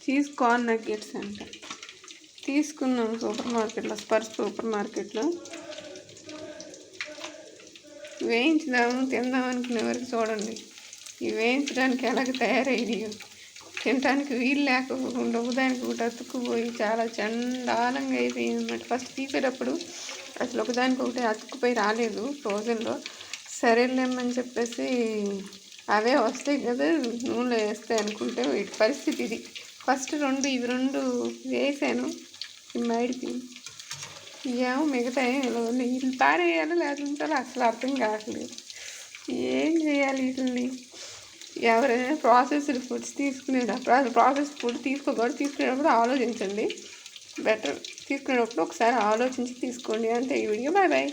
Cheese corn nuggets అంట. తీసుకున్నాం Sparsh super మార్కెట్లో. వేయించుదాము తిందాం అనుకునే వరకు చూడండి ఇవి వేయించడానికి ఎలాగ తయారయ్యాయో. తినడానికి వీలు లేకుండా ఒకదానికి ఒకటి అతుక్కుపోయి చాలా చండాలంగా అయిపోయింది అన్నమాట. ఫస్ట్ తీసేటప్పుడు అసలు ఒకదానికొకటి అతుక్కుపోయి రాలేదు ఫ్రోజన్లో. సరేలేమని చెప్పేసి అవే వస్తాయి కదా నూనెలో వేస్తాయి అనుకుంటే వీటి పరిస్థితి ఇది. ఫస్ట్ ఇవి రెండు వేసాను మైడికి. ఏమో మిగతా వీళ్ళు పారేయాలో లేదంటే అసలు అర్థం కావట్లేదు. ఏం చేయాలి వీటిని? ఎవరైనా ప్రాసెస్డ్ ఫుడ్స్ తీసుకునేటప్పుడు ప్రాసెస్డ్ ఫుడ్ తీసుకునేటప్పుడు ఆలోచించండి. బెటర్ తీసుకునేటప్పుడు ఒకసారి ఆలోచించి తీసుకోండి. అంతే ఈ వీడియో. Bye bye.